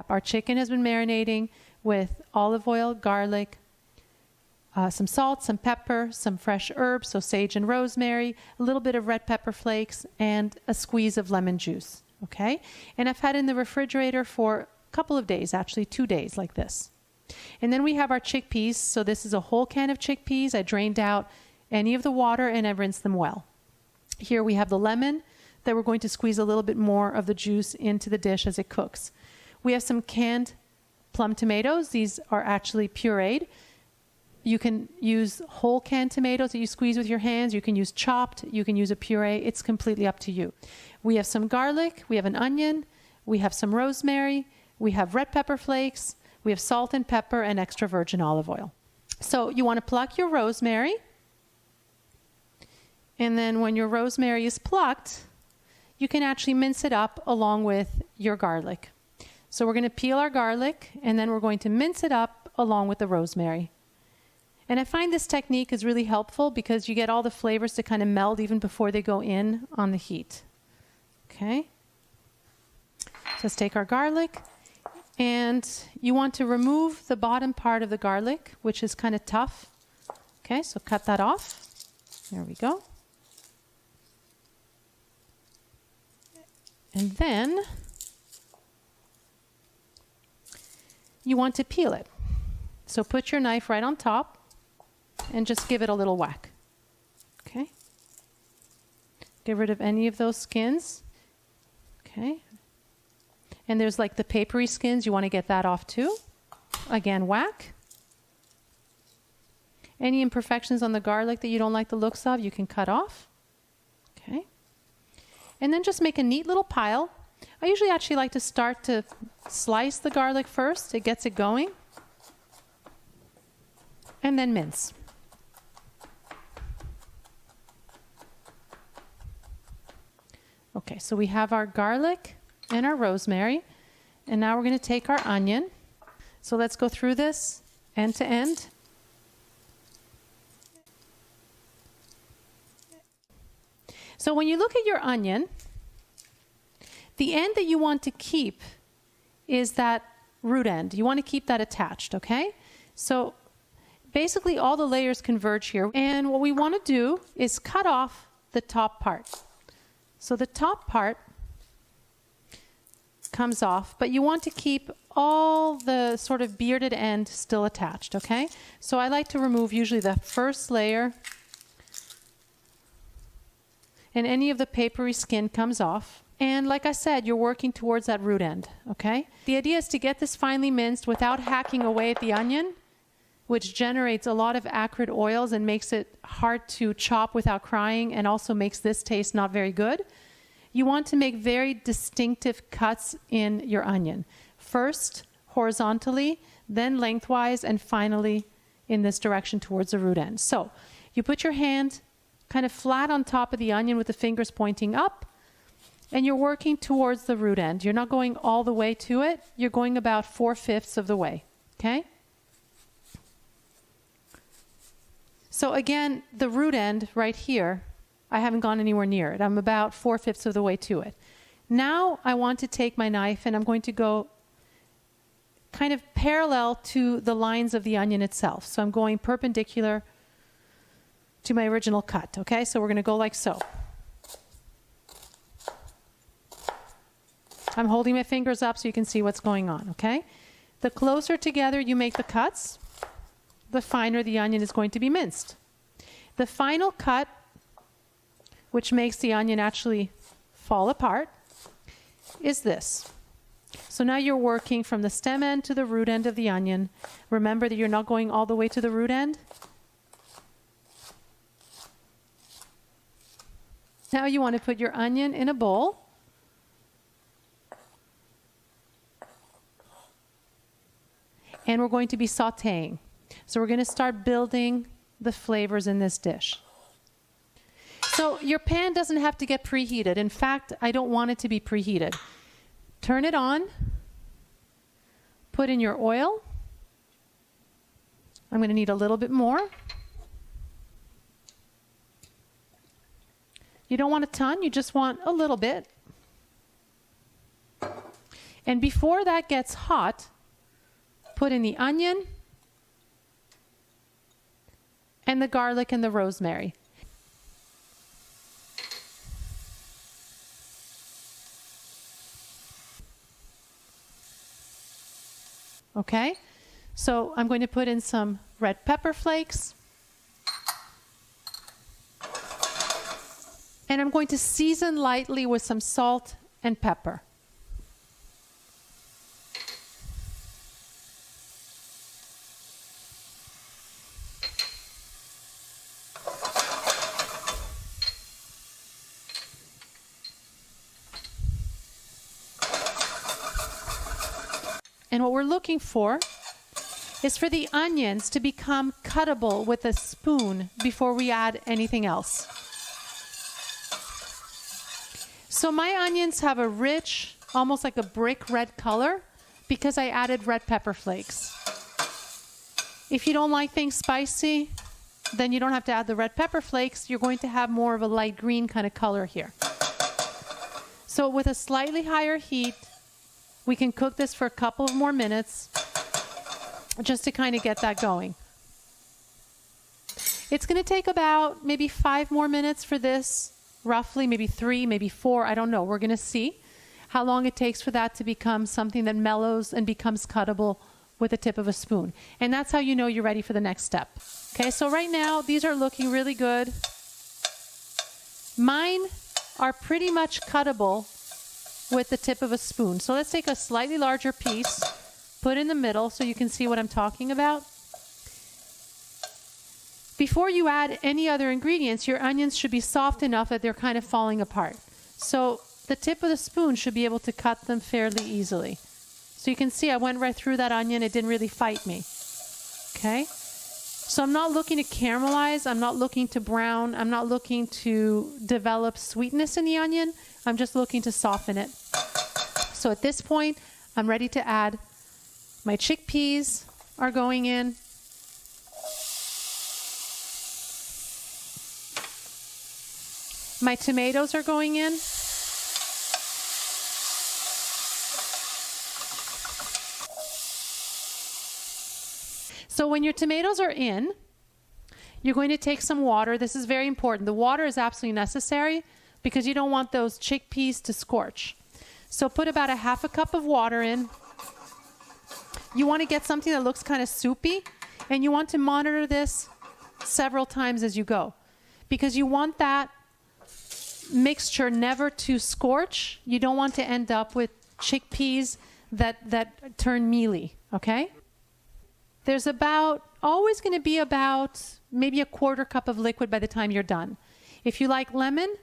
Our chicken has been marinating with olive oil, garlic, some salt, some pepper, some fresh herbs, so sage and rosemary, a little bit of red pepper flakes, and a squeeze of lemon juice, okay? And I've had it in the refrigerator for a couple of days, actually 2 days like this. And then we have our chickpeas. So this is a whole can of chickpeas. I drained out any of the water and I rinsed them well. Here we have the lemon that we're going to squeeze a little bit more of the juice into the dish as it cooks. We have some canned plum tomatoes. These are actually pureed. You can use whole canned tomatoes that you squeeze with your hands. You can use chopped. You can use a puree. It's completely up to you. We have some garlic. We have an onion. We have some rosemary. We have red pepper flakes. We have salt and pepper and extra virgin olive oil. So you want to pluck your rosemary. And then when your rosemary is plucked, you can actually mince it up along with your garlic. So we're going to peel our garlic and then we're going to mince it up along with the rosemary. And I find this technique is really helpful because you get all the flavors to kind of meld even before they go in on the heat. Okay. So let's take our garlic, and you want to remove the bottom part of the garlic, which is kind of tough. Okay, so cut that off. There we go. And then you want to peel it. So put your knife right on top and just give it a little whack. Okay. Get rid of any of those skins. Okay. And there's like the papery skins. You want to get that off too. Again, whack. Any imperfections on the garlic that you don't like the looks of, you can cut off. Okay. And then just make a neat little pile. I usually actually like to start to slice the garlic first. It gets it going. And then mince. Okay, so we have our garlic and our rosemary. And now we're going to take our onion. So let's go through this end to end. So when you look at your onion, the end that you want to keep is that root end. You want to keep that attached, okay? So basically all the layers converge here. And what we want to do is cut off the top part. So the top part comes off, but you want to keep all the sort of bearded end still attached, okay? So I like to remove usually the first layer, and any of the papery skin comes off. And like I said, you're working towards that root end, okay? The idea is to get this finely minced without hacking away at the onion, which generates a lot of acrid oils and makes it hard to chop without crying, and also makes this taste not very good. You want to make very distinctive cuts in your onion. First, horizontally, then lengthwise, and finally in this direction towards the root end. So you put your hand kind of flat on top of the onion with the fingers pointing up, and you're working towards the root end. You're not going all the way to it. You're going about 4/5 of the way, okay? So again, the root end right here, I haven't gone anywhere near it. I'm about 4/5 of the way to it. Now I want to take my knife and I'm going to go kind of parallel to the lines of the onion itself. So I'm going perpendicular to my original cut, okay? So we're going to go like so. I'm holding my fingers up so you can see what's going on, okay? The closer together you make the cuts, the finer the onion is going to be minced. The final cut, which makes the onion actually fall apart, is this. So now you're working from the stem end to the root end of the onion. Remember that you're not going all the way to the root end. Now you want to put your onion in a bowl. And we're going to be sautéing. So we're going to start building the flavors in this dish. So your pan doesn't have to get preheated. In fact, I don't want it to be preheated. Turn it on. Put in your oil. I'm going to need a little bit more. You don't want a ton, you just want a little bit. And before that gets hot, put in the onion and the garlic and the rosemary. Okay, so I'm going to put in some red pepper flakes. And I'm going to season lightly with some salt and pepper. And what we're looking for is for the onions to become cuttable with a spoon before we add anything else. So my onions have a rich, almost like a brick red color because I added red pepper flakes. If you don't like things spicy, then you don't have to add the red pepper flakes. You're going to have more of a light green kind of color here. So with a slightly higher heat, we can cook this for a couple of more minutes just to kind of get that going. It's going to take about maybe 5 more minutes for this, roughly, maybe 3, maybe 4, I don't know. We're going to see how long it takes for that to become something that mellows and becomes cuttable with the tip of a spoon. And that's how you know you're ready for the next step. Okay, so right now, these are looking really good. Mine are pretty much cuttable with the tip of a spoon. So let's take a slightly larger piece, put in the middle so you can see what I'm talking about. Before you add any other ingredients, your onions should be soft enough that they're kind of falling apart. So the tip of the spoon should be able to cut them fairly easily. So you can see I went right through that onion. It didn't really fight me. Okay? So I'm not looking to caramelize. I'm not looking to brown. I'm not looking to develop sweetness in the onion. I'm just looking to soften it. So at this point, I'm ready to add my chickpeas are going in. My tomatoes are going in. So when your tomatoes are in, you're going to take some water. This is very important. The water is absolutely necessary because you don't want those chickpeas to scorch. So put about a half a cup of water in. You want to get something that looks kind of soupy, and you want to monitor this several times as you go because you want that mixture never to scorch. You don't want to end up with chickpeas that turn mealy, okay? There's always going to be about maybe a quarter cup of liquid by the time you're done. If you like lemon,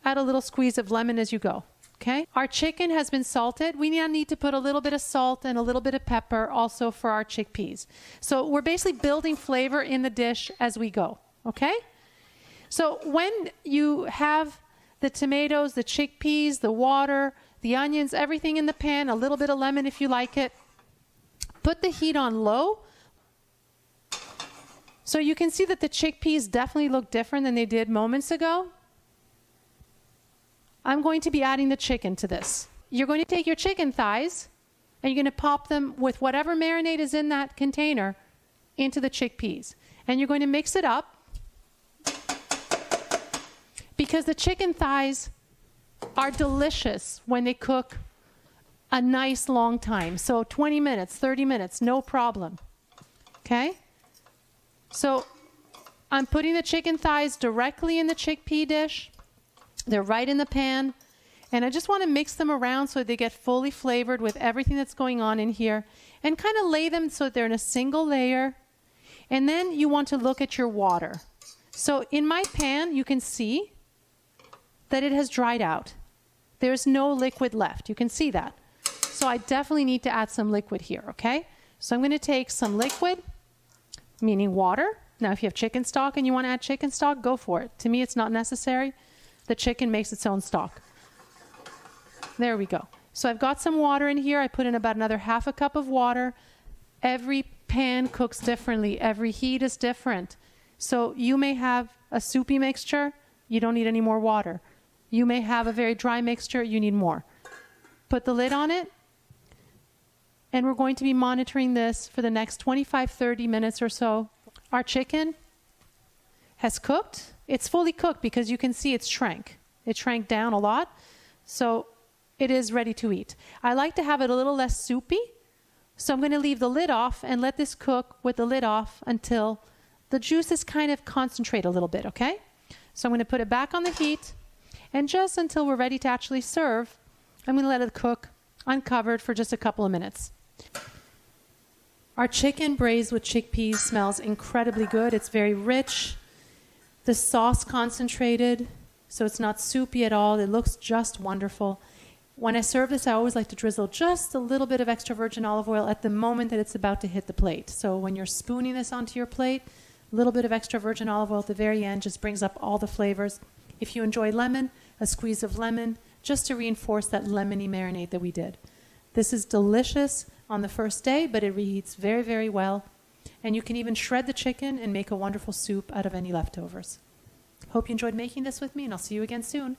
add a little squeeze of lemon as you go, okay? Our chicken has been salted. We now need to put a little bit of salt and a little bit of pepper also for our chickpeas. So we're basically building flavor in the dish as we go, okay? So when you have the tomatoes, the chickpeas, the water, the onions, everything in the pan, a little bit of lemon if you like it, put the heat on low. So you can see that the chickpeas definitely look different than they did moments ago. I'm going to be adding the chicken to this. You're going to take your chicken thighs and you're going to pop them with whatever marinade is in that container into the chickpeas. And you're going to mix it up because the chicken thighs are delicious when they cook a nice long time. So 20 minutes, 30 minutes, no problem. Okay? So I'm putting the chicken thighs directly in the chickpea dish. They're right in the pan. And I just want to mix them around so they get fully flavored with everything that's going on in here. And kind of lay them so that they're in a single layer. And then you want to look at your water. So in my pan, you can see that it has dried out. There's no liquid left. You can see that. So I definitely need to add some liquid here, okay? So I'm going to take some liquid, meaning water. Now, if you have chicken stock and you want to add chicken stock, go for it. To me, it's not necessary. The chicken makes its own stock. There we go. So I've got some water in here. I put in about another half a cup of water. Every pan cooks differently. Every heat is different. So you may have a soupy mixture. You don't need any more water. You may have a very dry mixture. You need more. Put the lid on it And we're going to be monitoring this for the next 25-30 minutes or so. Our chicken has cooked. It's fully cooked because you can see it's shrank. It shrank down a lot. So it is ready to eat. I like to have it a little less soupy. So I'm going to leave the lid off and let this cook with the lid off until the juices kind of concentrate a little bit, okay? So I'm going to put it back on the heat. And just until we're ready to actually serve, I'm going to let it cook uncovered for just a couple of minutes. Our chicken braised with chickpeas smells incredibly good. It's very rich. The sauce concentrated, so it's not soupy at all. It looks just wonderful. When I serve this, I always like to drizzle just a little bit of extra virgin olive oil at the moment that it's about to hit the plate. So when you're spooning this onto your plate, a little bit of extra virgin olive oil at the very end just brings up all the flavors. If you enjoy lemon, a squeeze of lemon, just to reinforce that lemony marinade that we did. This is delicious on the first day, but it reheats very, very well. And you can even shred the chicken and make a wonderful soup out of any leftovers. Hope you enjoyed making this with me, and I'll see you again soon.